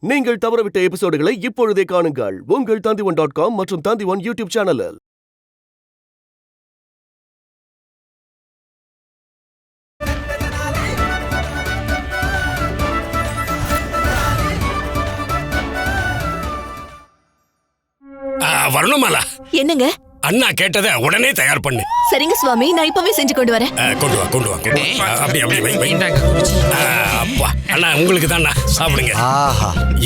நீங்கள் தவறவிட்ட எபிசோடுகளை இப்பொழுதே காணுங்கள் உங்கள் Tandivan.com மற்றும் Tandivan யூடியூப் சேனலில். வரணுமாலா? என்னங்க? அண்ணா கேட்டதை உடனே தயார் பண்ணு. சரிங்க சுவாமி, நான் இப்பவே செஞ்சு கொண்டு வரேன். கொண்டு வா. அப்படி வை. அப்பா, அண்ணா உங்களுக்கு தான் சாப்பிடுங்க.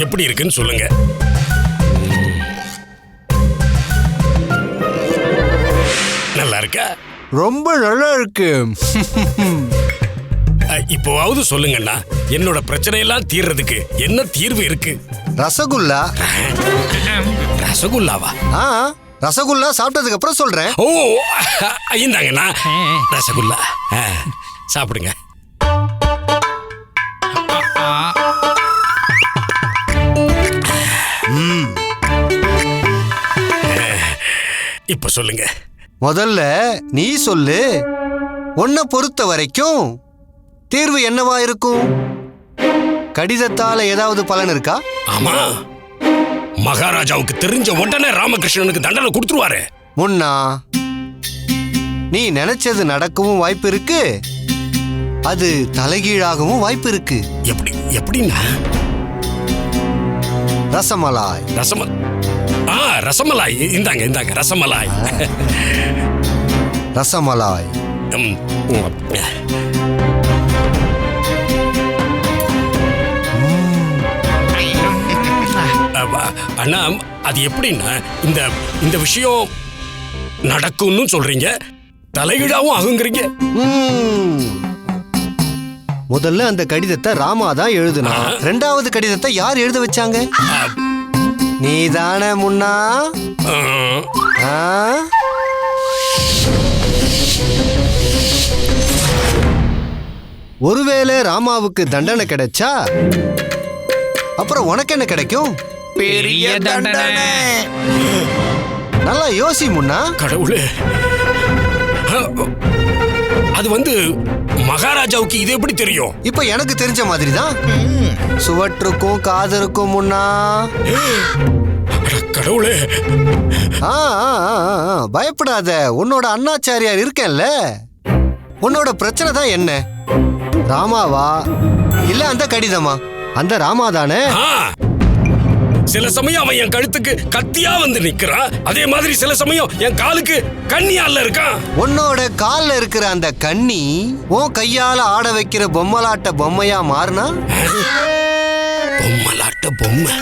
எப்படி இருக்குன்னு சொல்லுங்க. நல்லா இருக்கா? ரொம்ப நல்லா இருக்கு. இப்போவாவது சொல்லுங்கண்ணா, என்னோட பிரச்சனையெல்லாம் தீர்றதுக்கு என்ன தீர்வு இருக்கு? ரசகுல்லா. ரசகுல்லாவா? ரசகுல்லா சாப்பிட்டதுக்கு அப்புறம் சொல்றேன். ஓ, இந்தாங்கண்ணா ரசகுல்லா, சாப்பிடுங்க. இப்ப சொல்லுங்க. முதல்ல நீ சொல்லு. உன்னை பொறுத்த வரைக்கும் தீர்வு என்னவா இருக்கும்? கடிதத்தால ஏதாவது பலன் இருக்கா? ஆமா, மகாராஜாவுக்கு தெரிஞ்ச உடனே ராமகிருஷ்ணனுக்கு தண்டனை கொடுத்துருவாரு. முன்னா, நீ நினைச்சது நடக்கவும் வாய்ப்பு இருக்கு, அது தலைகீழாகவும் வாய்ப்பு இருக்கு. எப்படின்னா? ரசமலாய். ரசமலாய். இந்தாங்க ரசமலாய். ரசமலாய். அண்ணா, அது எப்படின்னா, இந்த விஷயம் நடக்கும்னு சொல்றீங்க, தலைகீழாவும் ஆகுங்கிறீங்க. முதல்ல அந்த கடிதத்தை ராமா தான் எழுதுனா. ரெண்டாவது கடிதத்தை யார் எழுத வச்சாங்க? நீதானே முன்னா. ஒருவேளை ராமாவுக்கு தண்டனை கிடைச்சா அப்புறம் உனக்கு என்ன கிடைக்கும்? பெரிய தண்டனை. நல்லா யோசி முன்னா. கடவுளே, அது மகாராஜாவுக்கு இது எப்படி தெரியும்? இப்ப எனக்கு தெரிஞ்ச மாதிரி தான். சுவற்றுக்கும் காதருக்கும் முன்னா. கடவுளே, பயப்படாத. உன்னோட அண்ணாச்சாரியார் இருக்கேன்ல. உன்னோட பிரச்சனை தான் என்ன? ராமாவா இல்ல அந்த கடிதமா? அந்த ராமா தானே. சில சமயம் அவன் என் கழுத்துக்கு கத்தியா வந்து நிக்கிறான், அதே மாதிரி சில சமயம் என் காலுக்கு கண்ணியால இருக்கான். உன்னோட கால்ல இருக்கிற அந்த கண்ணி உன் கையால ஆட வைக்கிற பொம்மலாட்ட பொம்மையா மாறினா? பொம்மலாட்ட பொம்மை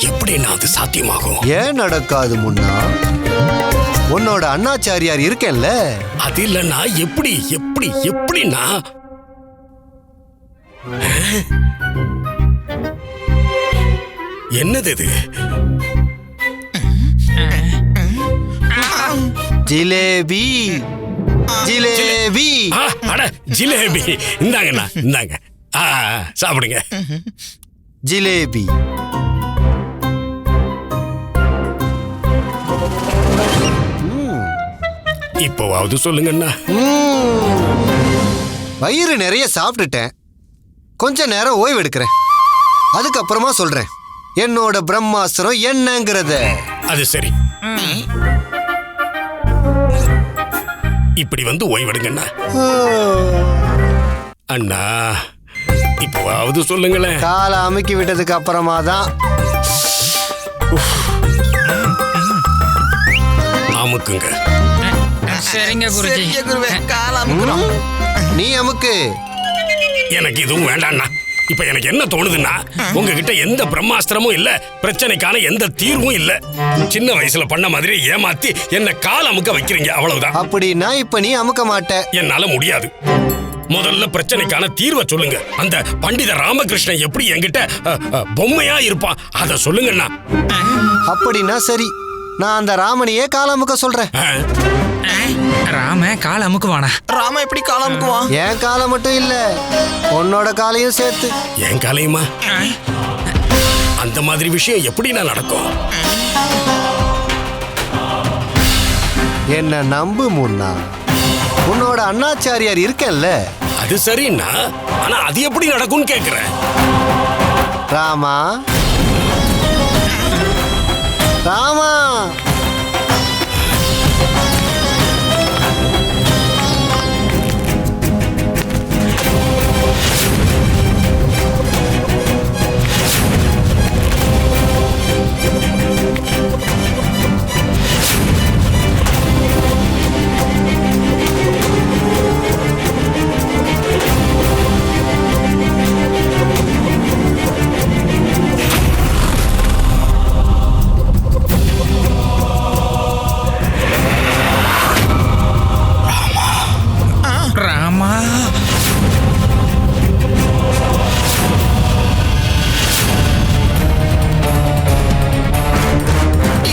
எப்படின்னா அது சாத்தியமாகும்? ஏன் நடக்காது முன்னா? உன்னோட அண்ணாச்சாரியார் இருக்கேன்ல. அது இல்லன்னா எப்படின்னா? என்னது இது? ஜிலேபி. ஜிலேபி. ஜிலேபி. இந்தாங்க சாப்பிடுங்க. ஜிலேபி. இப்போவாவது சொல்லுங்கண்ணா. வயிறு நிறைய சாப்பிட்டுட்டேன், கொஞ்ச நேரம் ஓய்வு எடுக்கிறேன், அதுக்கப்புறமா சொல்றேன் என்னோட பிரம்மாஸ்திரம் என்னங்கிறத. அது சரி, இப்படி ஓய்வெடுங்கண்ணா. அண்ணா, இப்போவாவது சொல்லுங்களேன். காலை அமுக்கி விட்டதுக்கு அப்புறமா தான். அமுக்குங்க. சரிங்க குருவே, காலை அமுக்குறோம். நீ அமுக்கு. எனக்கு இதுவும் வேண்டாம்ண்ணா. இப்ப எனக்கு என்ன தோணுதுன்னா, உங்ககிட்ட எந்த பிரம்மாஸ்திரமும் இல்ல, பிரச்சனைக்கான எந்த தீர்வும் இல்ல. சின்ன வயசுல பண்ண மாதிரி ஏமாத்தி என்ன கால் அமுக்க வைக்கிறீங்க, அவ்வளவுதான். அப்படின்னா இப்ப நீ அமுக்க மாட்ட. என்னால முடியாது. முதல்ல பிரச்சனைக்கான தீர்வை சொல்லுங்க. அந்த பண்டித ராமகிருஷ்ணன் எப்படி என்கிட்ட பொம்மையா இருப்பான், அத சொல்லுங்கண்ணா. அப்படின்னா சரி, நான் அந்த ராமனையே கால் அமுக்க சொல்றேன். ராம கால் அமுக்குவானா? ராம எப்படி கால் அமுக்குவான்? என் காலை மட்டும் இல்ல, உன்னோட காலையும் சேர்த்து. என் காலையுமா? அந்த மாதிரி விஷயம் எப்படின்னா நடக்கும்? என்ன நம்பு முன்னா. உன்னோட அண்ணாச்சாரியார் இருக்கேன்ல. அது சரின்னா ஆனா அது எப்படி நடக்கும்னு கேக்குறேன். ராமா ராமா ராமா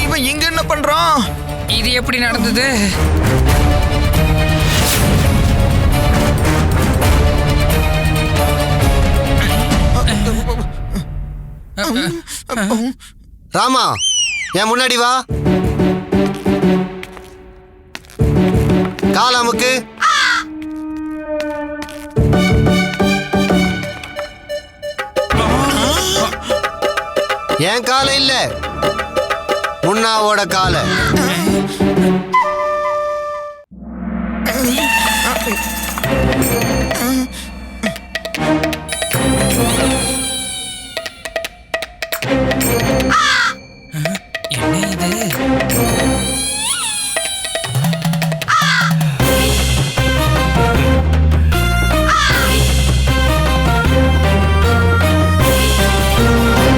இவன் இங்க என்ன பண்றான்? இது எப்படி நடந்தது? ராமா என் முன்னாடி வா. காலாமுக்கு என் காலை இல்ல, முன்னாவோட காலை. என்ன இது?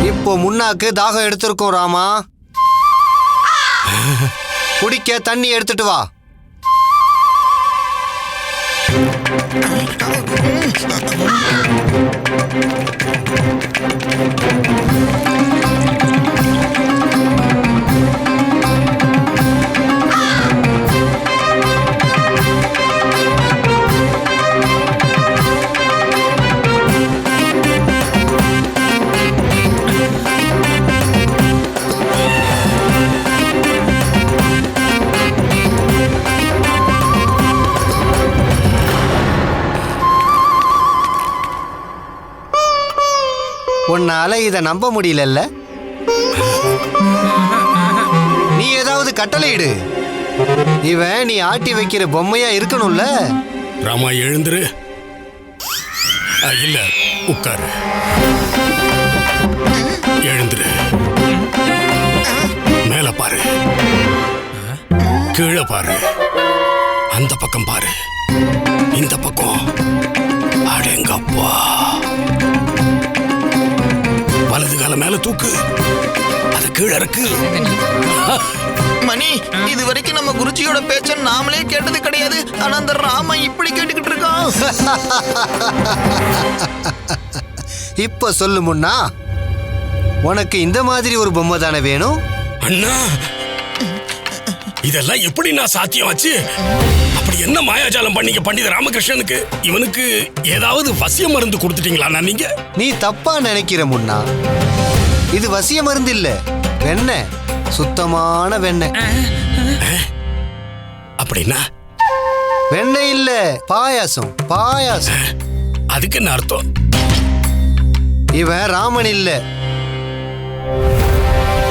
இப்போ முன்னாக்கு தாகம் எடுத்திருக்கோம் ராமா. குடிக்க தண்ணி எடுத்துட்டு வா. உன்னால இத நம்ப முடியலல்ல? நீ ஏதாவது கட்டளையிடு. இவன் நீ ஆட்டி வைக்கிற பொம்மையா இருக்கணும்ல. ராமா எழுந்துரு. இல்ல உட்காரு. எழுந்துரு. மேல பாரு, கீழே பாரு, அந்த பக்கம் பாரு, இந்த பக்கம். அடேங்கப்பா. வலது கால மேல தூக்கு, அது கீழே இருக்கு. மணி, இது வரைக்கும் நம்ம குருஜியோட பேச்ச நாமளே கேட்டது கிடையாது. ஆனா அந்த ராமன் இப்படி கேட்டுக்கிட்டு இருக்கான். இப்ப சொல்லு முன்னா, உனக்கு இந்த மாதிரி ஒரு பொம்மை தானே வேணும்? அண்ணா, இதெல்லாம் எப்படி நான் சாத்தியமாச்சு? அப்படி என்ன மாயாஜாலம் பண்ணீங்க பண்டித ராமகிருஷ்ணனுக்கு? இவனுக்கு ஏதாவது வசிய மருந்து கொடுத்துட்டீங்களா நீங்க? நீ தப்பா நினைக்கிற முன்னா, இது வசிய மருந்து இல்ல, வெண்ணெய், சுத்தமான வெண்ணெய். அப்படின்னா வெண்ணெய் இல்ல, பாயாசம். பாயாசம். அதுக்கு என்ன அர்த்தம்? இவன் ராமன் இல்ல,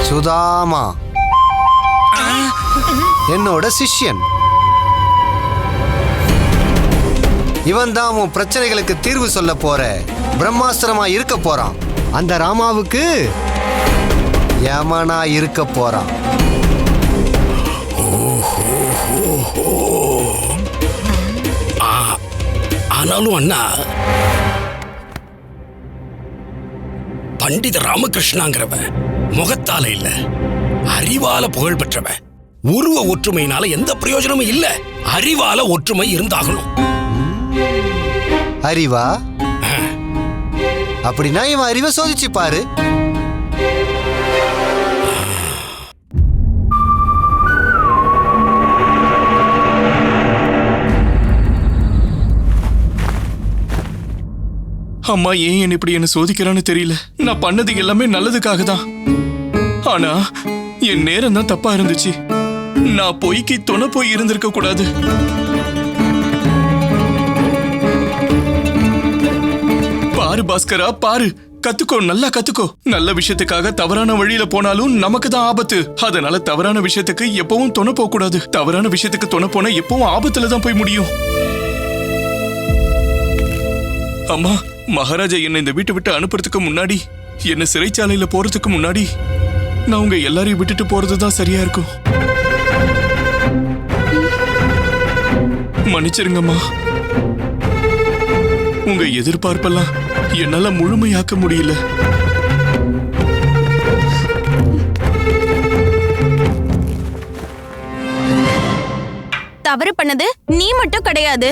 சுதாமா, என்னோட சிஷ்யன். இவன் தான் உன் பிரச்சனைகளுக்கு தீர்வு சொல்ல போற பிரம்மாஸ்திரமா இருக்க போறான். அந்த ராமாவுக்கு யமனா இருக்க போறான். ஆனாலும் அண்ணா, பண்டித ராமகிருஷ்ணாங்கிறவன் முகத்தால இல்ல, அறிவால புகழ் பெற்றவன். உருவ ஒற்றுமையினால எந்த பிரயோஜனமும் இல்ல. அறிவால ஒற்றுமை இருந்தாகணும். அறிவா? அப்படின்னா இவன் அறிவை சோதிச்சு பாரு. அம்மா ஏன் என்ன இப்படி என்ன சோதிக்கிறான்னு தெரியல. நான் பண்ணது எல்லாமே நல்லதுக்காக தான். ஆனா என் நேரம் தான் தப்பா இருந்துச்சு. நான் பொய்க்கு துணை போய் இருந்திருக்க கூடாது. பாஸ்கரா பாரு, கத்துக்கோ, நல்லா கத்துக்கோ. நல்ல விஷயத்துக்காக தவறான வழியில போனாலும் நமக்கு தான் ஆபத்து. அதனால தவறான விஷயத்துக்கு எப்பவும் துணை போக கூடாது. தவறான விஷயத்துக்கு துணை போனா எப்பவும் ஆபத்துல தான் போய் முடியும். அம்மா, மகாராஜா என்னை இந்த வீட்டை விட்டு அனுப்புறதுக்கு முன்னாடி, என்ன சிறைச்சாலையில போறதுக்கு முன்னாடி நான் உங்க எல்லாரையும் விட்டுட்டு போறதுதான் சரியா இருக்கும். மன்னிச்சிருங்கம்மா. உங்க எதிர்பார்ப்பெல்லாம் என்னால முழுமையாக்க முடியல. தவறு பண்ணது நீ மட்டும் கிடையாது,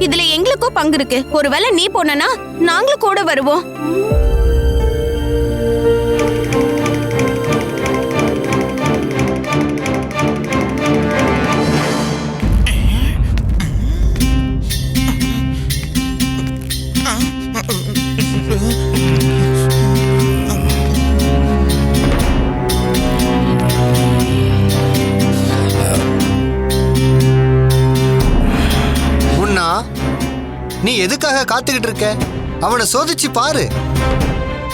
இதுல எங்களுக்கும் பங்கு இருக்கு. ஒருவேளை நீ போனா நாங்களும் கூட வருவோம். நீ எதுக்காக காத்துக்கிட்டு இருக்க? அவனை சோதிச்சு பாரு.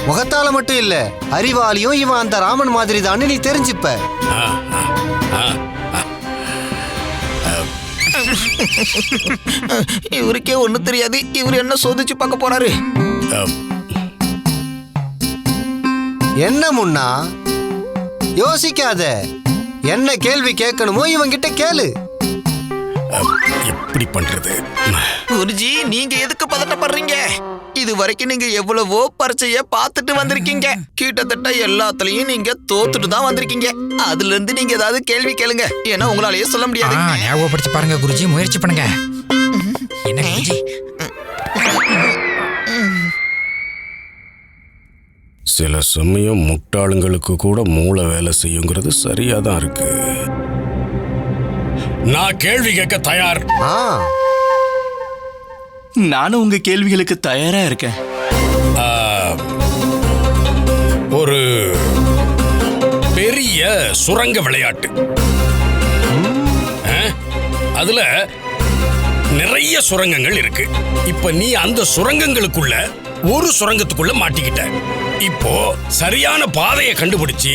முகத்தால மட்டும் இல்ல, அறிவாளியும் இவன் அந்த ராமன் மாதிரி தான் நீ தெரிஞ்சுப்ப. இவருக்கே ஒண்ணு தெரியாது, இவர் என்ன சோதிச்சு பார்க்க போறாரு? என்ன முன்னா, யோசிக்காத. என்ன கேள்வி கேட்கணுமோ இவங்கிட்ட கேளு. எப்படி பண்றது? குருஜி, நீங்க எதுக்கு பதட்டப்படுறீங்க? இது வரைக்கும் நீங்க எவ்வளவோ பரீட்சைய பார்த்துட்டு வந்திருக்கீங்க. கிட்டத்தட்ட எல்லாத்துலயும் நீங்க தோத்துட்டு தான் வந்திருக்கீங்க. அதுல இருந்து நீங்க ஏதாவது கேள்வி கேளுங்க, ஏன்னா உங்களாலேயே சொல்ல முடியாது. ஞாபகப்படுத்தி பாருங்க குருஜி, முயற்சி பண்ணுங்க. என்ன குருஜி? சில சமயம் முட்டாளுங்களுக்கு கூட மூளை வேலை செய்யுங்கிறது சரியா தான் இருக்கு. நான் கேள்வி கேட்க தயார். நானும் உங்க கேள்விகளுக்கு தயாரா இருக்கேன். ஒரு பெரிய சுரங்க விளையாட்டு, அதுல நிறைய சுரங்கங்கள் இருக்கு. இப்ப நீ அந்த சுரங்கங்களுக்குள்ள ஒரு சுரங்கத்துக்குள்ள மாட்டிக்கிட்ட. இப்போ சரியான பாதையை கண்டுபிடிச்சு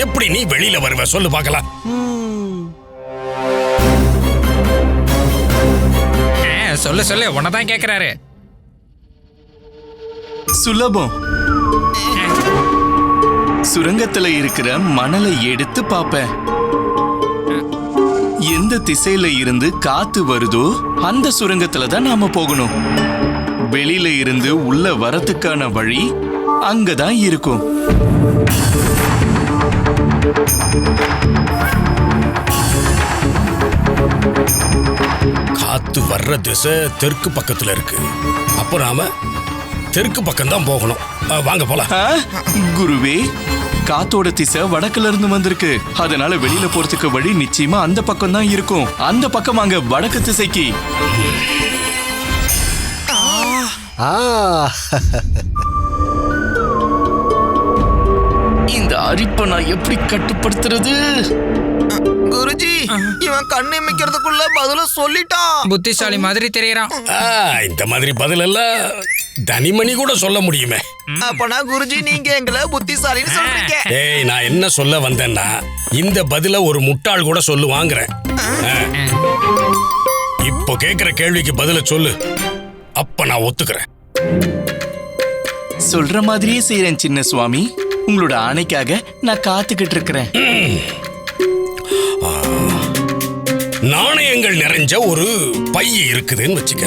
எப்படி நீ வெளியில வருவ சொல்லு பார்க்கலாம். சொல்லு சொல்லு, உன்னதான் கேக்குறாரு. சுலபம். சுரங்கத்துல இருக்கிற மணலை எடுத்து பாப்பேன். எந்த திசையில இருந்து காத்து வருதோ அந்த சுரங்கத்துல தான் நாம போகணும். வெளியில இருந்து உள்ள வரத்துக்கான வழி அங்கதான் இருக்கும். காத்து வர்ற திசை தெற்கு பக்கத்துல இருக்கு. அப்ப நாம தெற்கு பக்கம் தான் போகணும். வாங்க போலாம். குருவே, காத்தோட திசை வடக்குல இருந்து வந்திருக்கு. அதனால வெளியில போறதுக்கு வழி நிச்சயமா அந்த பக்கம் தான் இருக்கும். அந்த பக்கம் வாங்க, வடக்கு திசைக்கு. இந்த அரிப்பை நான் எப்படி கட்டுப்படுத்துறது? குருஜி, இவன் கண்ணு மிக்கிறதுக்குள்ள பதில சொல்லிட்டான். புத்திசாலி மாதிரி தெரியறான். இந்த மாதிரி பதில் எல்லாம் தனிமணி கூட சொல்ல முடியுமே. அப்பனா குருஜி, நீங்க எங்களை புத்திசாலின்னு சொல்றீங்க. ஏய், நான் என்ன சொல்ல வந்தேன்னா, இந்த பதில ஒரு முட்டாள் கூட சொல்லுவாங்கிறேன். இப்போ கேக்குற கேள்விக்கு பதில சொல்லு, அப்ப நான் ஒத்துக்கிறேன். சொல்ற மாதிரியே செய்யறேன் சின்ன சுவாமி. உங்களோட ஆணைக்காக நான் காத்துக்கிட்டு இருக்கிறேன். நாணயங்கள் நிறைஞ்ச ஒரு பை இருக்குதுன்னு வச்சுக்க.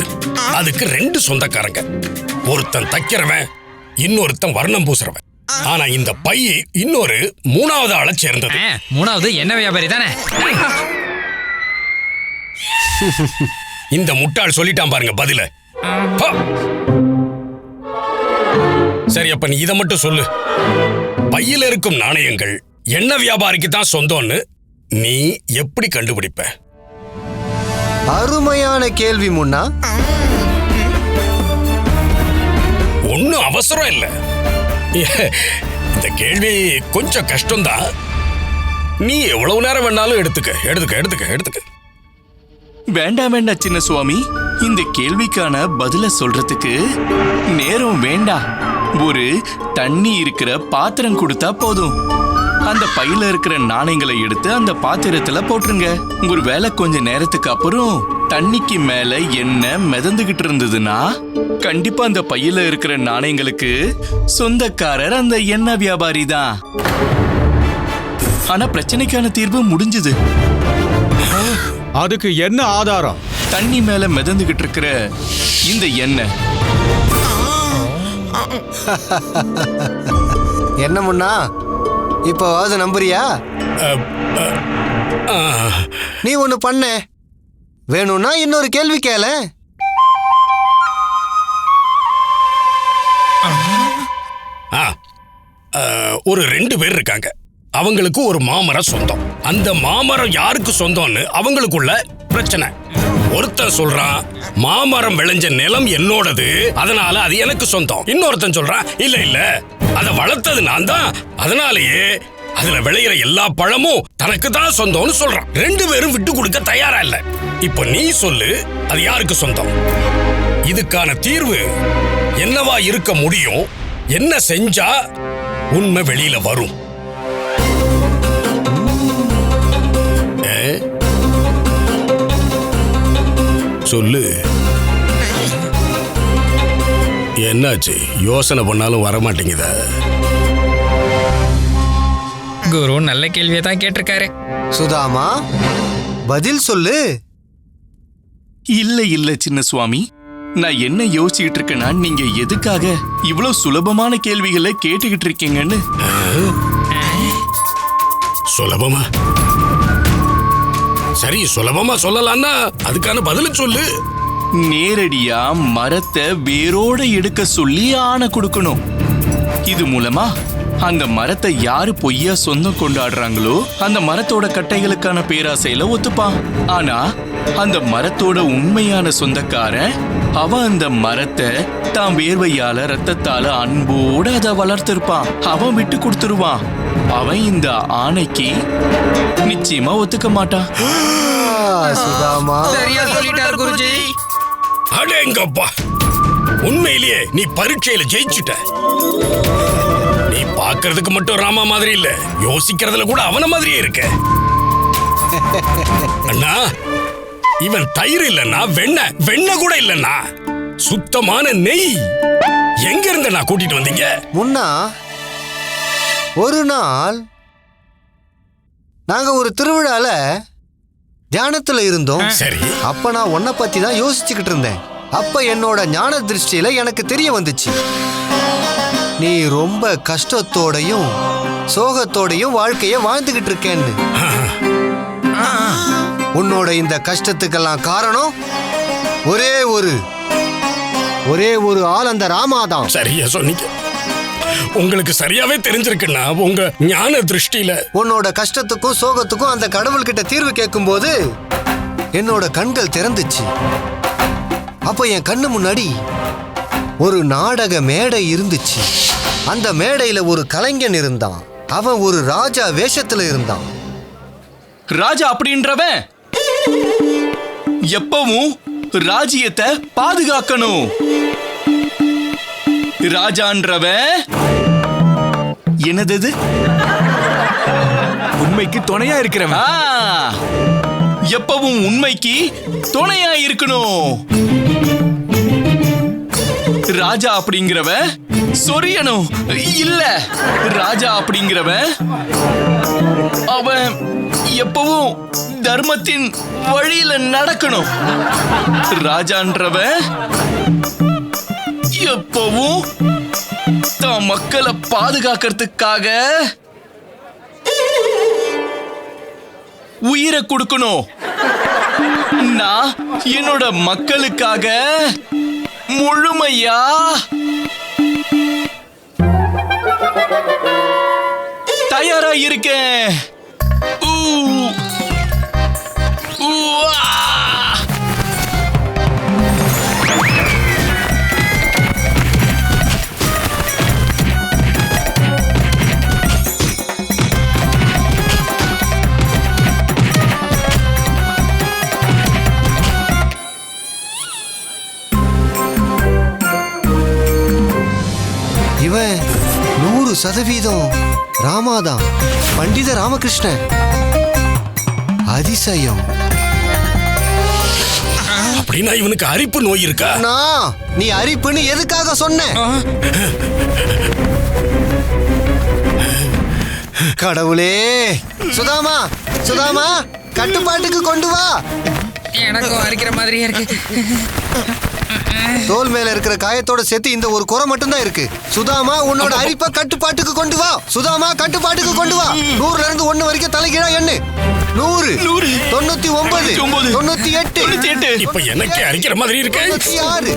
அதுக்கு ரெண்டு சொந்தக்காரங்க. ஒருத்தன் தைக்கிறவன், இன்னொருத்தன் வர்ணம் பூசுறவன். ஆனா இந்த பை இன்னொரு மூணாவது ஆளை சேர்ந்தது. மூணாவது என்ன வியாபாரி தானே? இந்த முட்டாள் சொல்லிட்டான் பாருங்க பதில. சரி, அப்ப நீ இதை மட்டும் சொல்லு. பையில இருக்கும் நாணயங்கள் என்ன வியாபாரிக்கு தான் சொந்தம்னு நீ எப்படி கண்டுபிடிப்ப? அருமையான கேள்வி முன்னா. ஒன்னும் அவசரம் இல்ல. இந்த கேள்வி கொஞ்சம் கஷ்டம்தான். நீ எவ்வளவு நேரம் வேணாலும் எடுத்துக்க. வேண்டாம் சின்ன சுவாமி. இந்த கேள்விக்கான பதில சொல்றதுக்கு நேரம் வேண்டாம். ஒரு தண்ணி இருக்கிற பாத்திரம் கொடுத்தா போதும். அந்த பையில இருக்கிற நாணயங்களை எடுத்து அந்த பாத்திரத்துல போட்டுருங்க. ஒருவேளை கொஞ்ச நேரத்துக்கு அப்புறம் தண்ணிக்கு மேல எண்ணெய் மிதந்துகிட்டு இருந்ததுன்னா கண்டிப்பா அந்த பையில இருக்கிற நாணயங்களுக்கு சொந்தக்காரர் அந்த எண்ணெய் வியாபாரி தான். ஆனா பிரச்சனைக்கான தீர்வு முடிஞ்சது. அதுக்கு என்ன ஆதாரம்? தண்ணி மேல மிதந்துகிட்டு இருக்கிற இந்த எண்ணெய். என்ன முன்னா, இப்போவாவது நம்புறியா? நீ ஒண்ணு பண்ண, வேணும்னா இன்னொரு கேள்வி கேள. ஒரு 2 பேர் இருக்காங்க. அவங்களுக்கு ஒரு மாமரம் சொந்தம். அந்த மாமரம் யாருக்கு சொந்தம்னு அவங்களுக்குள்ள பிரச்சனை. ஒருத்தன் சொல்றான் மாமரம் விளைஞ்ச நிலம் என்னோடது, அதனால அது எனக்கு சொந்தம். இன்னொருத்தன் சொல்றான் இல்ல இல்ல, அதை வளர்த்தது நான் தான், அதனாலேயே அதுல விளையிற எல்லா பழமும் தனக்கு தான் சொந்தம்னு சொல்றான். 2 பேரும் விட்டு கொடுக்க தயாரா இல்ல. இப்ப நீ சொல்லு, அது யாருக்கு சொந்தம்? இதுக்கான தீர்வு என்னவா இருக்க முடியும்? என்ன செஞ்சா உண்மை வெளியில வரும்? சொல்லு. என்னாச்சு? யோசனை பண்ணாலும் வரமாட்டேங்குதா? குரு நல்ல கேள்வியை தான் கேட்டிருக்காரு. சுதாமா, பதில் சொல்லு. இல்ல இல்ல சின்ன சுவாமி, நான் என்ன யோசிச்சுட்டு இருக்கேன்னா, நீங்க எதுக்காக இவ்வளவு சுலபமான கேள்விகளை கேட்டுக்கிட்டு இருக்கீங்கன்னு. சுலபமா? சரி, சுலபமா சொல்லலாம்னா அதுக்கான பதில் சொல்லு. நேரடியா மரத்தை வேரோட எடுக்க சொல்லி ஆணை கொடுக்கணும். இது மூலமா அந்த மரத்தை யாரு பொய்யா சொந்தம் கொண்டாடுறாங்களோ அந்த மரத்தோட கட்டைகளுக்கான பேராசையில ஒத்துப்பான். ஆனா அந்த மரத்தோட உண்மையான சொந்தக்காரன் அவன் அந்த மரத்தை தான் வேர்வையால ரத்தத்தால அன்போட அதை வளர்த்திருப்பான். அவன் விட்டு கொடுத்துருவான். அவன் இந்த ஆணைக்கு நிச்சயமா ஒத்துக்க மாட்டான். சுதாமா, சரியா சொல்லிட்டார் குருஜி. அடேங்கப்பா, உண்மையிலேயே நீ பரீட்சையில ஜெயிச்சுட்ட. நீ பார்க்கிறதுக்கு மட்டும் ராமா மாதிரி இல்ல, யோசிக்கிறதுல கூட அவன மாதிரியே இருக்க. அண்ணா, இவன் தயிர் இல்லன்னா வெண்ணெய் கூட இல்லன்னா சுத்தமான நெய் எங்க இருந்து நான் கூட்டிட்டு வந்தீங்க? முன்னா, ஒரு நாள் நாங்க ஒரு திருவிழால தியானத்துல இருந்தோம். சரி. அப்ப நான் உன்னை பத்தி தான் யோசிச்சுக்கிட்டு இருந்தேன். அப்ப என்னோட ஞான திருஷ்டியில எனக்கு தெரிய வந்துச்சு, நீ ரொம்ப கஷ்டத்தோடையும் சோகத்தோடையும் வாழ்க்கைய வாழ்ந்துகிட்டு இருக்கேன்னு. உன்னோட இந்த கஷ்டத்துக்கெல்லாம் காரணம் ஒரே ஒரு ஆள், அந்த ராமாதான். சரியா சொன்னீங்க. உங்களுக்கு சரியாவே தெரிஞ்சிருக்குன்னா உங்க ஞான திருஷ்டியில. உன்னோட கஷ்டத்துக்கும் சோகத்துக்கும் அந்த கடவுள்கிட்ட தீர்வு கேட்கும் போது என்னோட கண்கள் திறந்துச்சு. அப்ப என் கண்ணு முன்னாடி ஒரு நாடக மேடை இருந்துச்சு. அந்த மேடையில ஒரு கலைஞன் இருந்தான். அவன் ஒரு ராஜா வேஷத்துல இருந்தான். ராஜா அப்படின்றவன் எப்பவும் ராஜ்யத்தை பாதுகாக்கணும். ராஜான்றவன் என்னது? உண்மைக்கு துணையா இருக்கிறவன். எப்பவும் உண்மைக்கு துணையா இருக்கணும். ராஜா அப்படிங்கிறவன் சொரியணும் இல்ல. ராஜா அப்படிங்கிறவன் அவன் எப்பவும் தர்மத்தின் வழியில நடக்கணும். ராஜான்றவன் எப்பவும் தான் மக்களை பாதுகாக்கிறதுக்காக உயிரை கொடுக்கணும். நான் என்னோட மக்களுக்காக முழுமையா தயாரா இருக்கேன். இவன் 100% ராமாதான். பண்டித ராமகிருஷ்ணன். அதிசயம். அப்படின்னா இவனுக்கு அரிப்பு நோய் இருக்கா? நீ அரிப்புன்னு எதுக்காக சொன்ன? கடவுளே! சுதாமா, சுதாமா, கட்டுப்பாட்டுக்கு கொண்டு வா. எனக்கும் அரிக்கிற மாதிரியே இருக்கு. தோல் மேல இருக்கிற காயத்தோட சேர்த்து இந்த ஒரு குறை மட்டும் தான் இருக்கு. சுதாமா, உன்னோட அரிப்பை கட்டுப்பாட்டுக்கு கொண்டு வா. சுதாமா, கட்டுப்பாட்டுக்கு கொண்டு வா. 100ல இருந்து 1 வரைக்கும் தலைகீழா எண்ணு. 100, 99, 98. இப்ப எனக்கு அரிக்கிற மாதிரி இருக்கு. 96.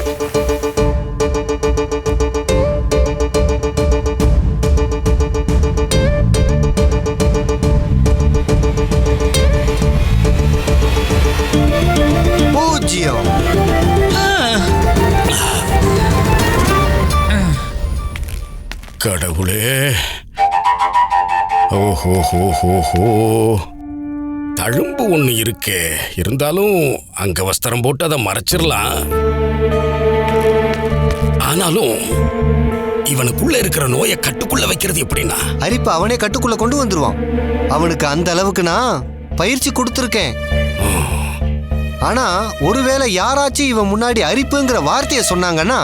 பூஜ்ஜியம். கடவுளே! ஓஹோ, தழும்பு ஒண்ணு இருக்கே. இருந்தாலும் அங்க வஸ்திரம் போட்டு அதை மறைச்சிடலாம். ஆனாலும் இவனுக்குள்ள இருக்கிற நோயை கட்டுக்குள்ள வைக்கிறது எப்படின்னா? அரிப்ப அவனே கட்டுக்குள்ள கொண்டு வந்துருவான். அவனுக்கு அந்த அளவுக்கு நான் பயிற்சி கொடுத்துருக்கேன். ஆனா ஒருவேளை யாராச்சும் இவன் முன்னாடி அரிப்புங்கிற வார்த்தையை சொன்னாங்கன்னா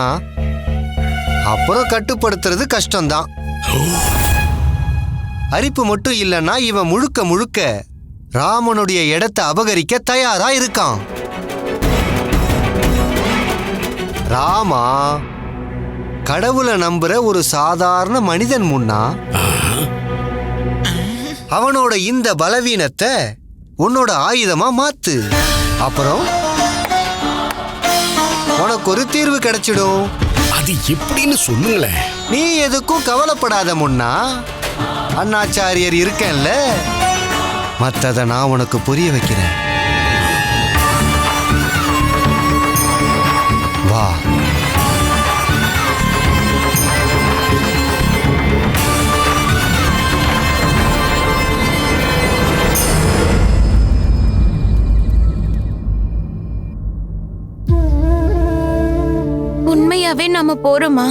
அப்புறம் கட்டுப்படுத்துறது கஷ்டம்தான். அரிப்பு மட்டும் இல்லைன்னா இவன் முழுக்க முழுக்க ராமனுடைய இடத்தை அபகரிக்க தயாரா இருக்கான். ராமா கடவுளை நம்புற ஒரு சாதாரண மனிதன் முன்னா அவனோட இந்த பலவீனத்தை உன்னோட ஆயுதமா மாத்து. அப்புறம் உனக்கு ஒரு தீர்வு கிடைச்சிடும். அது எப்படின்னு சொல்லுங்களேன். நீ எதுக்கும் கவலைப்படாத முன்னா, அண்ணாச்சாரியர் இருக்கேன்ல, மத்தத நான் உனக்கு புரிய வைக்கிறேன். வா. உண்மையாவே நாம போறோமா?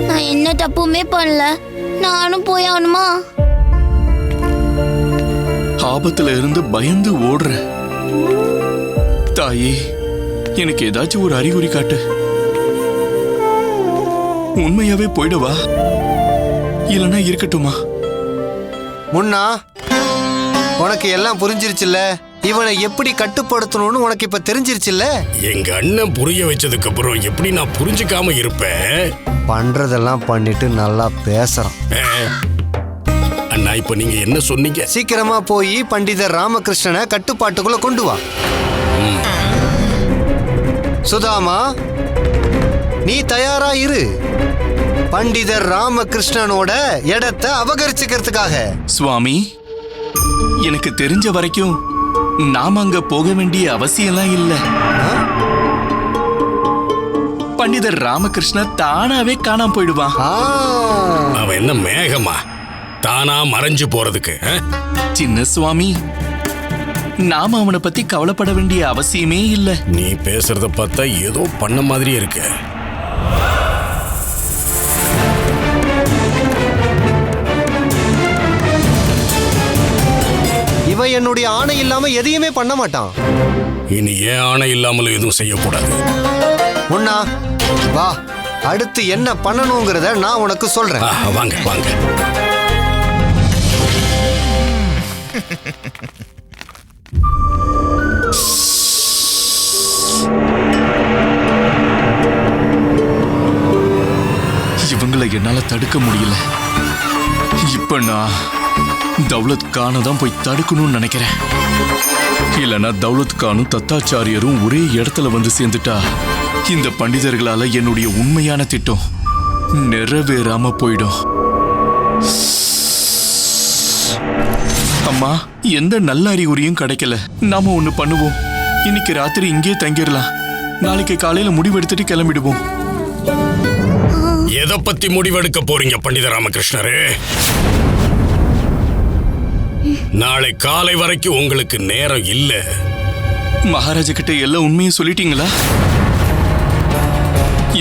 நான் என்ன தப்புமே பண்ணல. நானும் போய் ஆகணுமா? ஆபத்துல இருந்து பயந்து ஓடுற தாயே, எனக்கு ஏதாச்சும் ஒரு அறிகுறி காட்டு. உண்மையாவே போயிடவா இல்லனா இருக்கட்டுமா? முன்னா, உனக்கு எல்லாம் புரிஞ்சிருச்சுல்ல? இவனை எப்படி கட்டுப்படுத்தணும்னு உனக்கு இப்ப தெரிஞ்சிருச்சுல்ல? எங்க அண்ணன் புரிய வச்சதுக்கு அப்புறம் எப்படி நான் புரிஞ்சுக்காம இருப்பேன்? பண்றதெல்லாம் பண்ணிட்டு நல்லா பேசுறான். அண்ணா, இப்ப நீங்க என்ன சொன்னீங்க? சீக்கிரமா போய் பண்டிதர் ராமகிருஷ்ணனை கட்டுப்பாட்டுக்குள்ள கொண்டு வா. சுதாமா, நீ தயாரா இரு. பண்டிதர் ராமகிருஷ்ணனோட இடத்தை அபகரிச்சுக்கிறதுக்காக. சுவாமி, எனக்கு தெரிஞ்ச வரைக்கும் நாம அங்க போக வேண்டிய அவசியம்லாம் இல்ல. பண்டிதர் ராமகிருஷ்ணன் தானாவே காணாம போயிடுவான். அவன் என்ன மேகமா தானா மறைஞ்சு போறதுக்கு? சின்ன சுவாமி, நாம அவனை பத்தி கவலைப்பட வேண்டிய அவசியமே இல்ல. நீ பேசுறத பார்த்தா ஏதோ பண்ண மாதிரி இருக்கு. இவன் என்னுடைய ஆணை இல்லாம எதையுமே பண்ண மாட்டான். இனி ஏன் ஆணை இல்லாமலும் எதுவும் செய்யக்கூடாது. முன்னா, வா. அடுத்து என்ன பண்ணணுங்கிறத நான் உனக்கு சொல்றேன். வாங்க வாங்க. இவங்களை என்னால தடுக்க முடியல. இப்ப நான் தௌலத் கானை தான் போய் தடுக்கணும்னு நினைக்கிறேன். இல்லனா தௌலத் கானும் தத்தாச்சாரியரும் ஒரே இடத்துல வந்து சேர்ந்துட்டா இந்த பண்டிதர்களால என்னுடைய உண்மையான திட்டம் நிறைவேறாம போயிடும். அம்மா, எந்த நல்ல அறிகுறியும் கிடைக்கல. நாம ஒண்ணு பண்ணுவோம். இன்னைக்கு ராத்திரி இங்கே தங்கிடலாம். நாளைக்கு காலையில முடிவெடுத்துட்டு கிளம்பிடுவோம். எதை பத்தி முடிவெடுக்க போறீங்க பண்டித ராமகிருஷ்ணரே? நாளை காலை வரைக்கும் உங்களுக்கு நேரம் இல்ல. மகாராஜா கிட்ட எல்லா உண்மையும் சொல்லிட்டீங்களா?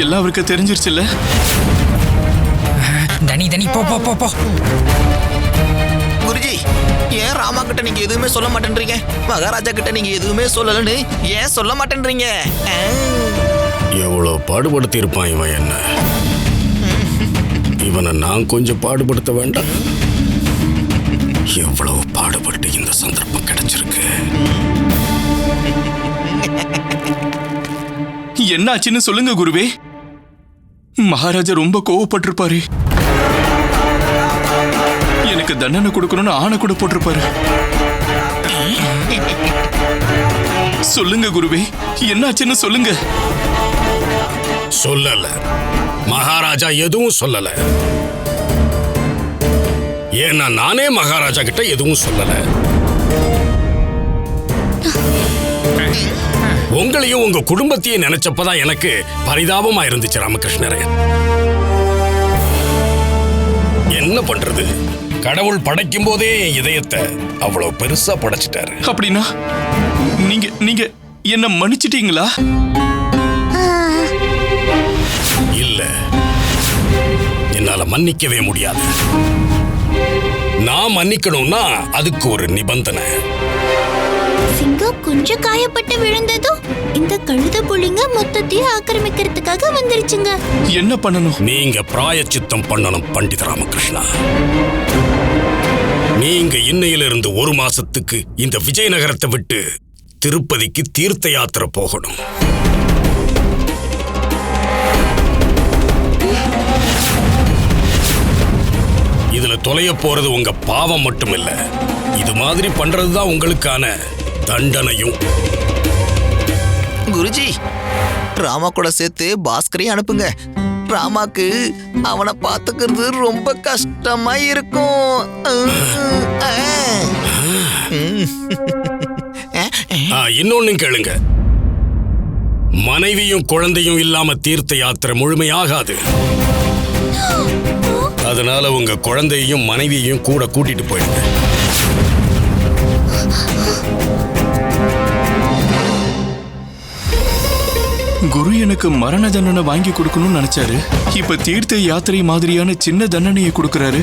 எல்லாம் அவருக்கு தெரிஞ்சிருச்சுல்ல? தனி தனி போ போ போ போ. குருஜி, ஏன் ராமா கிட்ட நீங்க எதுவுமே சொல்ல மாட்டேன்றீங்க? மகாராஜா கிட்ட நீங்க எதுவுமே சொல்லலன்னு ஏன் சொல்ல மாட்டேன்றீங்க? எவ்வளவு பாடுபடுத்தி இருப்பான் இவன் என்ன. இவனை நான் கொஞ்சம் பாடுபடுத்த வேண்டாம்? எவ்வளவு பாடுபட்டு இந்த சந்தர்ப்பம் கிடைச்சிருக்கு. என்ன ஆச்சுன்னு சொல்லுங்க குருவே. மகாராஜா ரொம்ப கோவப்பட்டிருப்பாரு. எனக்கு தண்டனை கொடுக்கணும்னு ஆணை கூட போட்டிருப்பாரு. சொல்லுங்க குருவே, என்ன ஆச்சுன்னு சொல்லுங்க. சொல்லல, மகாராஜா எதுவும் சொல்லல. ஏன்னா நானே மகாராஜா கிட்ட எதுவும் சொல்லல. உங்களையும் உங்க குடும்பத்தையும் நினைச்சப்பதான் எனக்கு பரிதாபமா இருந்துச்சு ராமகிருஷ்ணரே. என்ன பண்றது, கடவுள் படைக்கும் போதே என் இதயத்தை அவ்வளவு பெருசா படைச்சிட்டாரு. அப்படின்னா நீங்க நீங்க என்ன மன்னிச்சிட்டீங்களா? இல்ல, என்னால மன்னிக்கவே முடியாது. நான் மன்னிக்கணும்னா அதுக்கு ஒரு நிபந்தனை. சிங்கம் கொஞ்சம் காயப்பட்டு விழுந்ததும் இந்த கழுத புலிங்க மொத்தத்தையும் ஆக்கிரமிக்கிறதுக்காக வந்துருச்சுங்க. என்ன பண்ணணும்? நீங்க பிராயச்சித்தம் பண்ணணும் பண்டித ராமகிருஷ்ணா. நீங்க இன்னையிலிருந்து 1 மாசத்துக்கு இந்த விஜயநகரத்தை விட்டு திருப்பதிக்கு தீர்த்த யாத்திரை போகணும். இதுல தொலைய போறது உங்க பாவம் மட்டும் இல்ல, இது மாதிரி பண்றதுதான் உங்களுக்கான தண்டனையும். குருஜி, ராமா கூட சேர்த்து பாஸ்கரையும் அனுப்புங்க. ராமாக்கு அவனை பாத்துக்கிறது ரொம்ப கஷ்டமா இருக்கும். இன்னொன்னு கேளுங்க, மனைவியும் குழந்தையும் இல்லாம தீர்த்த யாத்திரை முழுமையாகாது. அதனால உங்க குழந்தையையும் மனைவியையும் கூட கூட்டிட்டு போயிடுங்க. குரு எனக்கு மரண தண்டனை வாங்கி கொடுக்கணும்னு நினைச்சாரு. இப்ப தீர்த்த யாத்திரை மாதிரியான சின்ன தண்டனையை கொடுக்கறாரு.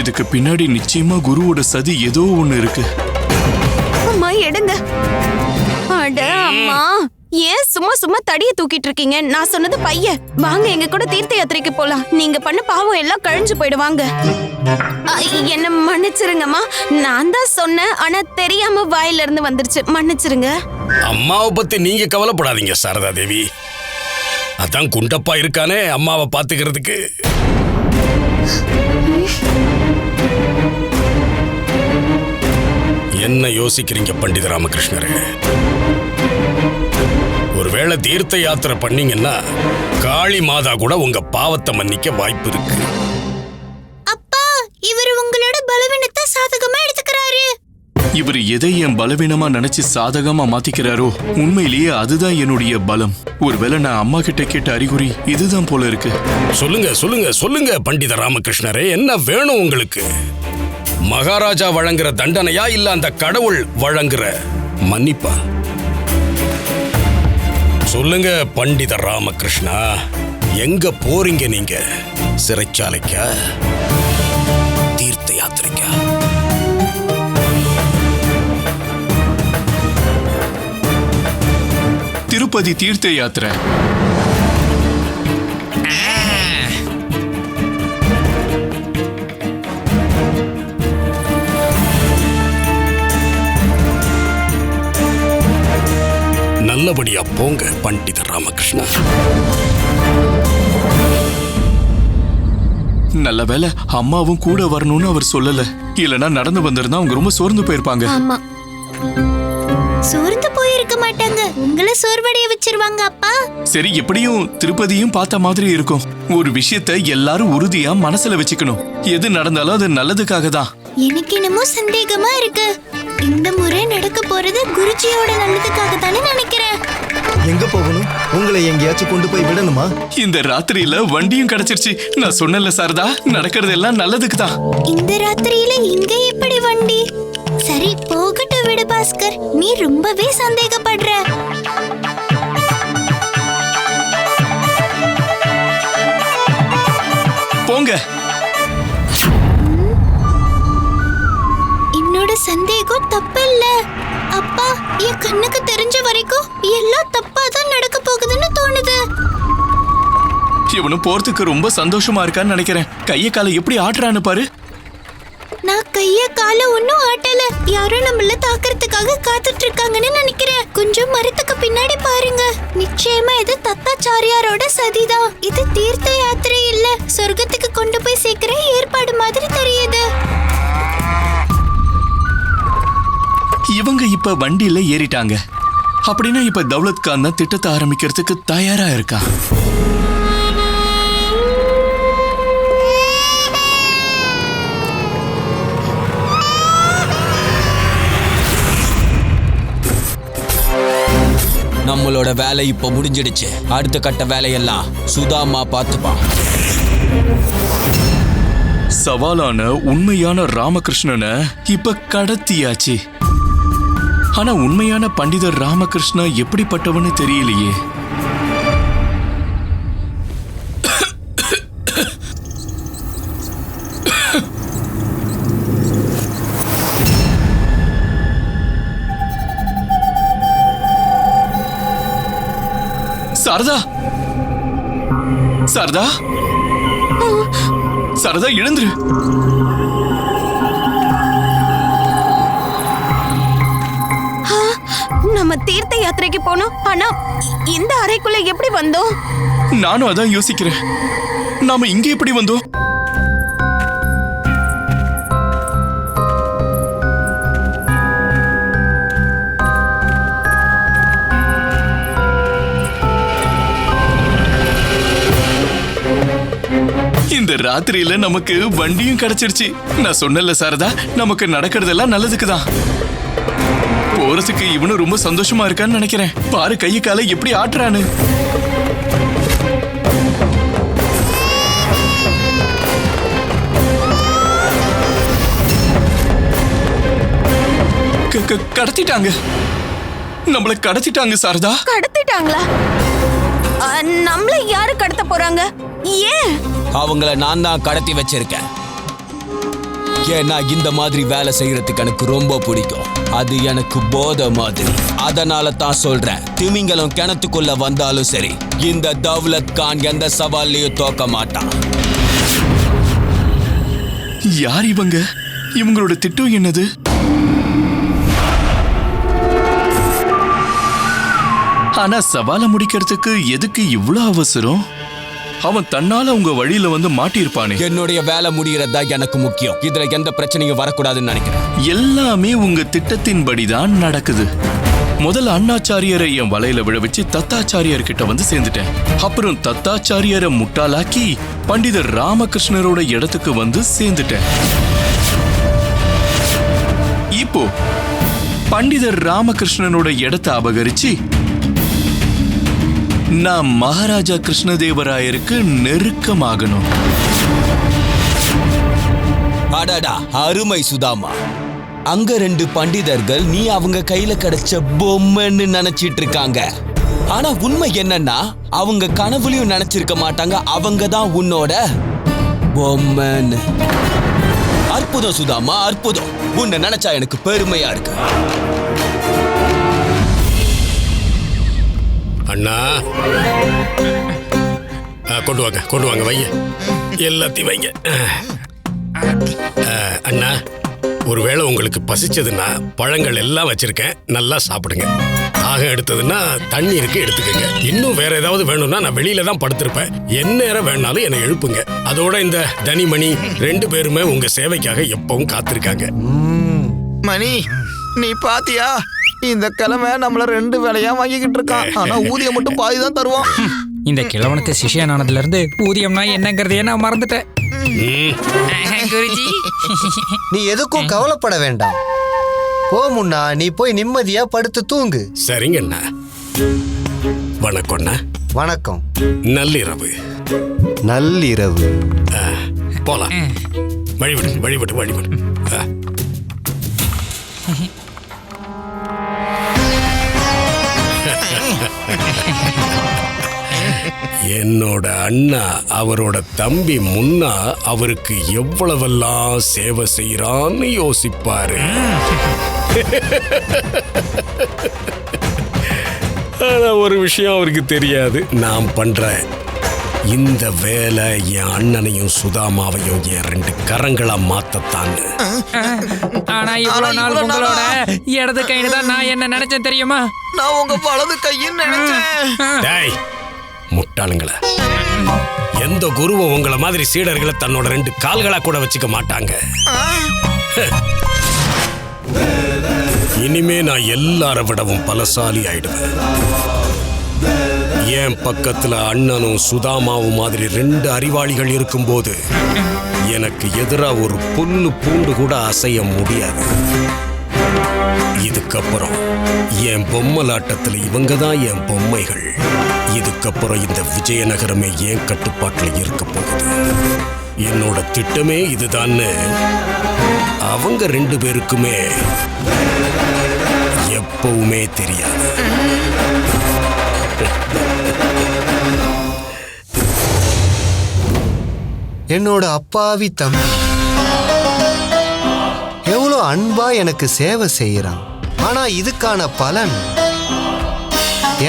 இதுக்கு பின்னாடி நிச்சயமா குருவோட சதி ஏதோ ஒண்ணு இருக்கு. அம்மா எடுங்க. அட அம்மா, ஏன் சும்மா சும்மா தடிய தூக்கிட்டு இருக்கீங்க? நான் சொன்னது பையன். வாங்க எங்க கூட தீர்த்த யாத்திரைக்கு போலாம். நீங்க பண்ண பாவம் எல்லாம் கழிஞ்சு போயிடுவாங்க. என்ன மன்னிச்சிருங்கம்மா, நான் தான் சொன்னேன், ஆனா தெரியாம வாயில இருந்து வந்துருச்சு. மன்னிச்சிருங்க. அம்மாவை பத்தி நீங்க கவலைப்படாதீங்க சாரதா தேவி. அதான் குண்டப்பா இருக்கானே அம்மாவை பாத்துக்கிறதுக்கு. என்ன யோசிக்கிறீங்க பண்டித ராமகிருஷ்ணரே? ஒருவேளை தீர்த்த யாத்திரை பண்ணீங்கன்னா காளி மாதா கூட உங்க பாவத்தை மன்னிக்க வாய்ப்பு இருக்கு. அப்பா, இவர் உங்களோட பலவீனத்தை சாதகமா எடுத்துக்கிறாரு. இவர் எதை என் பலவீனமா நினைச்சு சாதகமா மாத்திக்கிறாரோ உண்மையிலேயே அதுதான் என்னுடைய பலம். ஒருவேளை நான் அம்மா கிட்ட கேட்ட அறிகுறி இதுதான் போல இருக்கு. சொல்லுங்க சொல்லுங்க சொல்லுங்க பண்டித ராமகிருஷ்ணரே, என்ன வேணும் உங்களுக்கு? மகாராஜா வழங்குற தண்டனையா இல்ல அந்த கடவுள் வழங்குற மன்னிப்பா? சொல்லுங்க பண்டித ராமகிருஷ்ணா, எங்க போறீங்க நீங்க? சிறைச்சாலைக்கா, தீர்த்த யாத்திரைக்கா? திருப்பதி தீர்த்த யாத்திரை. நல்லபடியா போங்க பண்டித ராமகிருஷ்ணா. நல்ல வேளை அம்மாவும் கூட வரணும்னு அவர் சொல்லல. இல்லனா நடந்து வந்திருந்தா அவங்க ரொம்ப சோர்ந்து போயிருப்பாங்க. ஆமா, சோர்ந்து போயிருக்க மாட்டாங்க. உங்களை சோர்வடைய வச்சிருவாங்க அப்பா. சரி, எப்படியும் திருப்பதியும் பார்த்த மாதிரி இருக்கும். ஒரு விஷயத்தை எல்லாரும் உறுதியா மனசுல வச்சுக்கணும். எது நடந்தாலும் அது நல்லதுக்காக தான். எனக்கு என்னமோ சந்தேகமா இருக்கு. இந்த முறை நடக்க போறது குருஜியோட நல்லதுக்காக தானே நினைக்கிறேன். எங்க போகணும்? உங்களை எங்கேயாச்சும் கொண்டு போய் விடணுமா? இந்த ராத்திரியில வண்டியும் கிடைச்சிருச்சு. நான் சொன்னல சாரதா, நடக்கிறது எல்லாம் நல்லதுக்கு தான். இந்த ராத்திரியில இங்க எப்படி வண்டி? சரி போகட்டும் விடு பாஸ்கர், நீ ரொம்பவே சந்தேகப்படுற. போங்க. என்னோட சந்தேகம் தப்பில்ல. அப்பா, என் கண்ணுக்கு தெரிஞ்ச வரைக்கும் எல்லாம் தப்பா தான் நடக்க போகுதுன்னு தோணுது. இவனும் போறதுக்கு ரொம்ப சந்தோஷமா இருக்கான்னு நினைக்கிறேன். கைய காலை எப்படி ஆட்டுறான்னு பாரு. நான் கைய கால ஒன்னும் ஆட்டல. யாரோ நம்மள தாக்குறதுக்காக காத்துட்டு இருக்காங்கன்னு நினைக்கிறேன். கொஞ்சம் மரத்துக்கு பின்னாடி பாருங்க. நிச்சயமா இது தத்தாச்சாரியாரோட சதிதான். இது தீர்த்த யாத்திரை இல்ல, சொர்க்கத்துக்கு கொண்டு போய் சேர்க்கிற ஏற்பாடு மாதிரி தெரியுது. இவங்க இப்ப வண்டியில ஏறிட்டாங்க. அப்படின்னா இப்ப தௌலத் கான் தான் திட்டத்தை ஆரம்பிக்கிறதுக்கு தயாரா இருக்கான். நம்மளோட வேலை இப்ப முடிஞ்சிடுச்சு. அடுத்த கட்ட வேலையெல்லாம் சுதாமா பார்த்துப்பான். சவாலான உண்மையான ராமகிருஷ்ணனை இப்ப கடத்தியாச்சு. ஆனா உண்மையான பண்டிதர் ராமகிருஷ்ணா எப்படிப்பட்டவன்னு தெரியலையே. சாரதா, சாரதா, சாரதா எழுந்துரு. நம்ம தீர்த்த யாத்திரைக்கு போனோம். ஆனா இந்த அறைக்குள்ள எப்படி வந்தோம்? நானும் அதான் யோசிக்கிறேன். நாம இங்க எப்படி வந்தோம்? இந்த ராத்திரியில நமக்கு வண்டியும் கிடைச்சிருச்சு. நான் சொன்னல சாரதா, நமக்கு நடக்கிறதெல்லாம் நல்லதுக்கு தான். போறதுக்கு இவனும் ரொம்ப சந்தோஷமா இருக்கான்னு நினைக்கிறேன். பாரு கைய காலை எப்படி ஆட்டுறான்னு. கடத்திட்டாங்க, நம்மள கடத்திட்டாங்க சாரதா. கடத்திட்டாங்களா? நம்மள யாரு கடத்த போறாங்க? ஏன்? அவங்கள நான் தான் கடத்தி வச்சிருக்கேன். ஏன்னா இந்த மாதிரி வேலை செய்யறதுக்கு எனக்கு ரொம்ப பிடிக்கும். அது எனக்கு போதை மாதிரி. அதனால தான் சொல்றேன், திமிங்கலம் கிணத்துக்குள்ள வந்தாலும் சரி, இந்த தௌலத் கான் எந்த சவாலையும் தோக்க மாட்டான். யார் இவங்க? இவங்களோட திட்டம் என்னது? ஆனா சவாலை முடிக்கிறதுக்கு எதுக்கு இவ்வளவு அவசரம்? அவன் தன்னால உங்க வழியில வந்து மாட்டியிருப்பானே. என்னுடைய வேலை முடியறதா எனக்கு முக்கியம். இதுல எந்த பிரச்சனையும் வரக்கூடாதுன்னு நினைக்கிறேன். எல்லாமே உங்க திட்டத்தின்படிதான் நடக்குது. முதல்ல அண்ணாச்சாரியரை என் வலையில விழ வச்சு தத்தாச்சாரியார் கிட்ட வந்து சேர்ந்துட்டேன். அப்புறம் தத்தாச்சாரியாரை முட்டாளாக்கி பண்டிதர் ராமகிருஷ்ணரோட இடத்துக்கு வந்து சேர்ந்துட்டேன். இப்போ பண்டிதர் ராமகிருஷ்ணனோட இடத்தை அபகரிச்சு நான் மகாராஜா கிருஷ்ணதேவராயருக்கு நெருக்கமாகணும். அடடா, அருமை சுதாமா. அங்க 2 பண்டிதர்கள் நீ அவங்க கையில கிடைச்ச பொம்மைன்னு நினைச்சிட்டு இருக்காங்க. ஆனா உண்மை என்னன்னா, அவங்க கனவுலையும் நினைச்சிருக்க மாட்டாங்க அவங்க தான் உன்னோட பொம்மைன்னு. அற்புதம் சுதாமா, அற்புதம். உன்னை நினைச்சா எனக்கு பெருமையா இருக்கு. அண்ணா, கொண்டு வாங்க வைங்க, எல்லாத்தையும் வைங்க. அண்ணா, ஒருவேளை உங்களுக்கு பசிச்சதுன்னா பழங்கள் எல்லாம் வச்சிருக்கேன், நல்லா சாப்பிடுங்க. தாகம் எடுத்ததுன்னா தண்ணி இருக்கு, எடுத்துக்கங்க. இன்னும் வேற ஏதாவது வேணும்னா நான் வெளியில தான் படுத்திருப்பேன், எந்நேரம் வேணாலும் என்னை எழுப்புங்க. அதோட இந்த தனிமணி 2 பேருமே உங்க சேவைக்காக எப்பவும் காத்திருக்காங்க. மணி, நீ பாத்தியா? இந்த கிழமை நம்மள 2 வேலையா வாங்கிக்கிட்டு இருக்கான். ஆனா ஊதியம் மட்டும் பாதி தான் தருவான். இந்த கிழவனுக்கு சிஷியனானதுல இருந்து ஊதியம்னா என்னங்கறதையே நான் மறந்துட்டேன். குருஜி, நீ எதுக்கும் கவலைப்பட வேண்டாம். போ முன்னா, நீ போய் நிம்மதியா படுத்து தூங்கு. சரிங்க அண்ணா. வணக்கம் அண்ணா. வணக்கம். நள்ளிரவு. நள்ளிரவு. போலாம். வழிபடு. என்னோட அண்ணா அவரோட தம்பி முன்னா அவருக்கு எவ்வளவெல்லாம் சேவை செய்யறான்னு யோசிப்பாரு. ஆனா ஒரு விஷயம் அவருக்கு தெரியாது. நான் பண்ற இந்த வேலை என் அண்ணனையும் சுதாமாவையும் என் 2 கரங்களா மாத்தத்தான். ஆனா இவ்வளவு நாள் உங்களோட இடது கையில தான் நான் என்ன நினைச்சேன் தெரியுமா? நான் உங்க வலது கையின்னு நினைச்சேன். டேய் முட்டாளுங்களா, எந்த குருவும் உங்களை மாதிரி சீடர்களை தன்னோட 2 கால்களா கூட வச்சுக்க மாட்டாங்க. இனிமே நான் எல்லார விடவும் பலசாலி ஆயிடுவேன். என் பக்கத்துல அண்ணனும் சுதாமாவும் மாதிரி 2 அறிவாளிகள் இருக்கும்போது எனக்கு எதிரா ஒரு புல்லு பூண்டு கூட அசைய முடியாது. இதுக்கப்புறம் என் பொம்மலாட்டத்துல இவங்க தான் என் பொம்மைகள். இதுக்கப்புறம் இந்த விஜயநகரமே என் கட்டுப்பாட்டில் இருக்க போகுது. என்னோட திட்டமே இதுதான்னு அவங்க 2 பேருக்குமே எப்பவுமே தெரியாது. என்னோட அப்பாவி தம்பி எவ்வளோ அன்பா எனக்கு சேவை செய்யறான். ஆனா இதுக்கான பலன்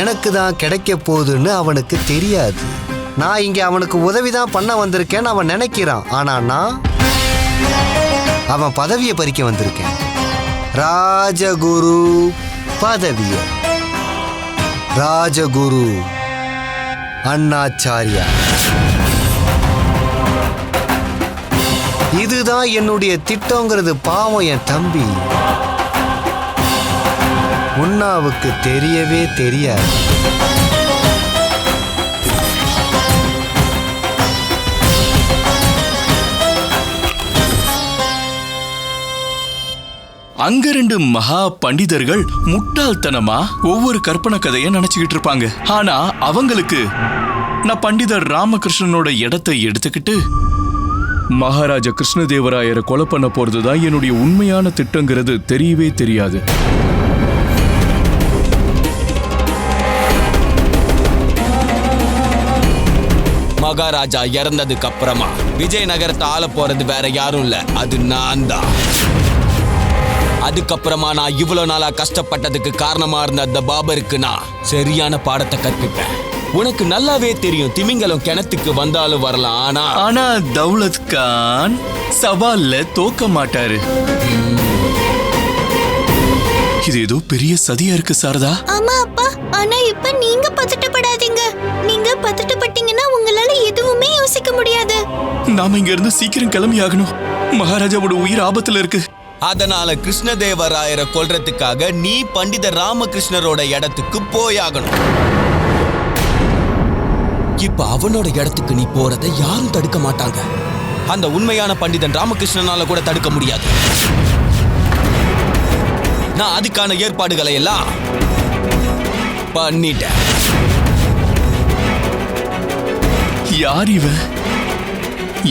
எனக்கு தான் கிடைக்க போகுதுன்னு அவனுக்கு தெரியாது. நான் இங்க அவனுக்கு உதவிதான் பண்ண வந்திருக்கேன்னு அவன் நினைக்கிறான். ஆனா நான் அவன் பதவியை பறிக்க வந்திருக்கேன். ராஜகுரு பதவிய. ராஜகுரு அண்ணாச்சாரியா. இதுதான் என்னுடைய திட்டங்கிறது பாவம் என் தம்பி முன்னாவுக்கு தெரியவே தெரியாது. அங்க 2 மகா பண்டிதர்கள் முட்டாள்தனமா ஒவ்வொரு கற்பனை கதையை நினைச்சுக்கிட்டு இருப்பாங்க. ஆனா அவங்களுக்கு நான் பண்டிதர் ராமகிருஷ்ணனோட இடத்தை எடுத்துக்கிட்டு மகாராஜா கிருஷ்ணதேவராயரை கொலை பண்ண போறதுதான் என்னுடைய உண்மையான திட்டங்கிறது தெரியவே தெரியாது. மகாராஜா இறந்ததுக்கு அப்புறமா விஜயநகரத்தை ஆள போறது வேற யாரும் இல்ல, அது நான் தான். அதுக்கப்புறமா நான் இவ்வளவு நாளா கஷ்டப்பட்டதுக்கு காரணமா இருந்த அந்த பாபருக்கு நான் சரியான பாடத்தை கற்பிப்பேன். உனக்கு நல்லாவே தெரியும், திமிங்கலம் கிணத்துக்கு வந்தாலும் வரலாம், ஆனா தௌலத் கான் சவால்ல தோக்க மாட்டாரு. இது ஏதோ பெரிய சதியா இருக்கு சாரதா. ஆமா அப்பா, ஆனா இப்ப நீங்க பதட்டப்படாதீங்க. நீங்க பதட்டப்பட்டீங்கன்னா உங்களால எதுவுமே யோசிக்க முடியாது. நாம இங்க இருந்து சீக்கிரம் கிளம்பி ஆகணும். மகாராஜாவோட உயிர் ஆபத்துல இருக்கு. அதனால கிருஷ்ணதேவராயரை கொல்றதுக்காக நீ பண்டிதர் ராமகிருஷ்ணரோட இடத்துக்கு போயாகணும். இப்ப அவனோட இடத்துக்கு நீ போறதை யாரும் தடுக்க மாட்டாங்க. அந்த உண்மையான பண்டிதன் ராமகிருஷ்ணனால கூட தடுக்க முடியாது. நான் அதுக்கான ஏற்பாடுகளை எல்லாம் பண்ணிட்டேன். யார் இவன்?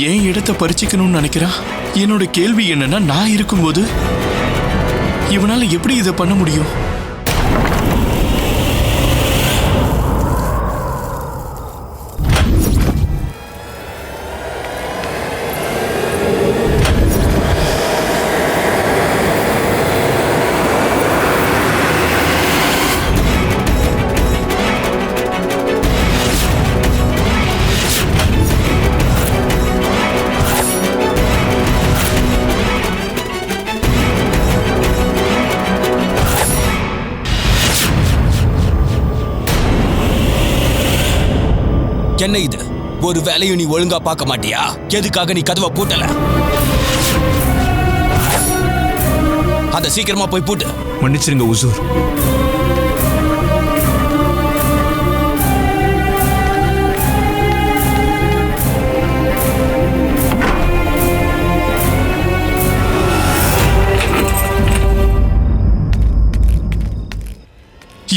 ஏன் இடத்தை பறிச்சுக்கணும்னு நினைக்கிறான்? என்னோட கேள்வி என்னன்னா, நான் இருக்கும்போது இவனால எப்படி இதை பண்ண முடியும்? என்ன இது? ஒரு வேலையும் நீ ஒழுங்கா பார்க்க மாட்டியா? எதுக்காக நீ கதவை பூட்டல? அத சீக்கிரமா போய் பூட்டு. மன்னிச்சிருங்க உசூர்.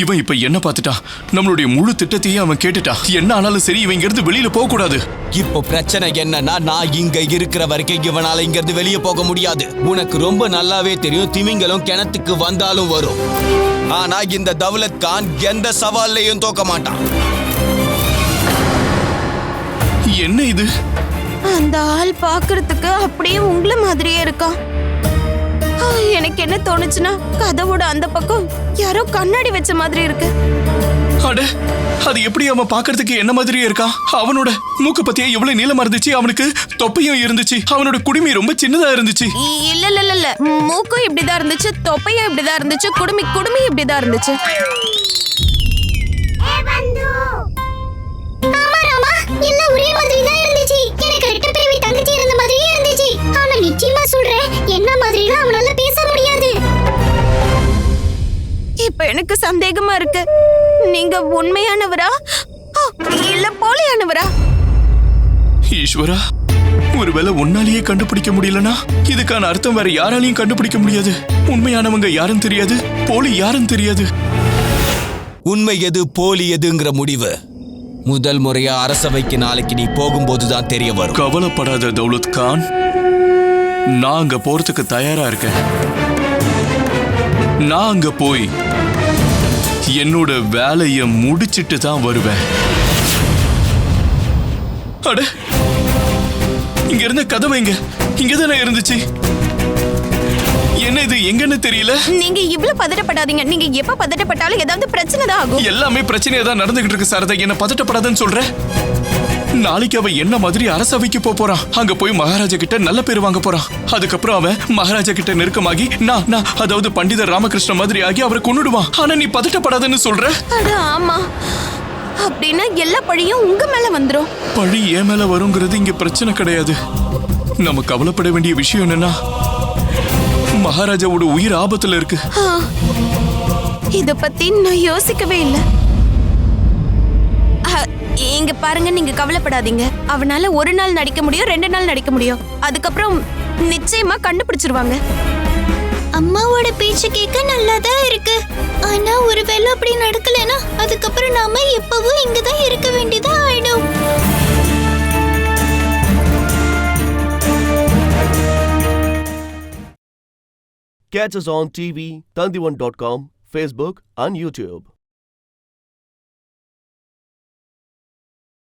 இவன் இப்ப என்ன பார்த்துட்டான்? நம்மளுடைய முழு திட்டத்தையும் அவன் கேட்டுட்டான். என்ன ஆனாலும் சரி, இவன் இங்க இருந்து வெளியில போக கூடாது. இப்போ பிரச்சனை என்னன்னா, நான் இங்க இருக்கிற வரைக்கும் இவனால இங்க இருந்து வெளியே போக முடியாது. உனக்கு ரொம்ப நல்லாவே தெரியும், திமிங்கலம் கிணத்துக்கு வந்தாலும் வரும். ஆனா இந்த தௌலத் கான் எந்த சவால்லையும் தோக்க மாட்டான். என்ன இது? அந்த ஆள் பாக்குறதுக்கு அப்படியே உங்கள மாதிரியே இருக்கான். எனக்கு என்ன தோணுச்சுன்னா, கதவோட அந்த பக்கம் யாரோ கண்ணாடி வச்ச மாதிரி இருக்கு. அட, அது எப்படி அவன் பாக்குறதுக்கு என்ன மாதிரியே இருக்கான்? அவனோட மூக்க பத்தியா எவ்வளவு நீளமா இருந்துச்சு, அவனுக்கு தொப்பையும் இருந்துச்சு, அவனோட குடுமி ரொம்ப சின்னதா இருந்துச்சு. இல்ல இல்ல இல்ல இல்ல, மூக்கும் இப்படிதான் இருந்துச்சு, தொப்பையும் இப்படிதான் இருந்துச்சு, குடுமி இப்படிதான் இருந்துச்சு. ஆமா ராமா, எல்லாம் ஒரே மாதிரி தான் இருந்துச்சு. எனக்கு ரெட்டை பிறவி தங்கச்சி இருந்த மாதிரியே இருந்துச்சு. ஆனா நிச்சயமா சொல்றேன், என்ன மாதிரிலாம் அவனால பேச முடியாது. இப்ப எனக்கு சந்தேகமா இருக்கு, நீங்க உண்மையானவரா இல்ல போலியானவரா? ஈஸ்வரா, ஒருவேளை உன்னாலேயே கண்டுபிடிக்க முடியலனா இதுக்கான அர்த்தம் வேற யாராலையும் கண்டுபிடிக்க முடியாது. உண்மையானவங்க யாரும் தெரியாது, போலி யாரும் தெரியாது. உண்மை எது போலி எதுங்கிற முடிவு முதல் முறையா அரசவைக்கு நாளைக்கு நீ போகும்போதுதான் தெரிய வரும். கவலைப்படாத தௌலத் கான், நான் அங்க போறதுக்கு தயாரா இருக்கேன். நான் அங்க போய் என்னோட வேலைய முடிச்சிட்டு தான் வருவேன். அட, இங்க இருந்த கதவை இங்கதானே இருந்துச்சு. என்ன இது எங்கன்னு தெரியல. நீங்க இவ்வளவு பதட்டப்படாதீங்க. நீங்க எப்ப பதட்டப்பட்டாலும் ஏதாவது பிரச்சனை தான் ஆகும். எல்லாமே பிரச்சனையா தான் நடந்துகிட்டு இருக்கு சாரதா. என்ன பதட்டப்படாதன்னு சொல்ற? நாளைக்கு அவன் என்ன மாதிரி அரசவைக்கு போறான். அங்க போய் மகாராஜா கிட்ட நல்ல பேர் வாங்க போறான். அதுக்கப்புறம் அவன் மகாராஜா கிட்ட நெருக்கமாகி நான் அதாவது பண்டிதர் ராமகிருஷ்ண மாதிரி ஆகி அவரை கொன்னுடுவான். ஆனா நீ பதட்டப்படாதன்னு சொல்ற? அட ஆமா, அப்படின்னா எல்லா பழியும் உங்க மேல வந்துரும். பழி ஏன் மேல வருங்கிறது இங்க பிரச்சனை கிடையாது. நம்ம கவலைப்பட வேண்டிய விஷயம் என்னன்னா, மகாராஜாவோட உயிர் ஆபத்துல இருக்கு. இத பத்தி நான் யோசிக்கவே இல்லை. இங்க பாருங்க, நீங்க கவலைப்படாதீங்க. அவனால ஒரு நாள் நடிக்க முடியும், 2 நாள் நடிக்க முடியும். அதுக்கப்புறம் நிச்சயமா கண்டுபிடிச்சிருவாங்க. அம்மாவோட பேச்சு கேட்க நல்லாதான் இருக்கு. ஆனா ஒருவேளை அப்படி நடக்கலனா அதுக்கப்புறம் நாம எப்பவும் இங்கதான் இருக்க வேண்டியதா ஆயிடும். Catch us on TV, Tandivan.com, Facebook and YouTube.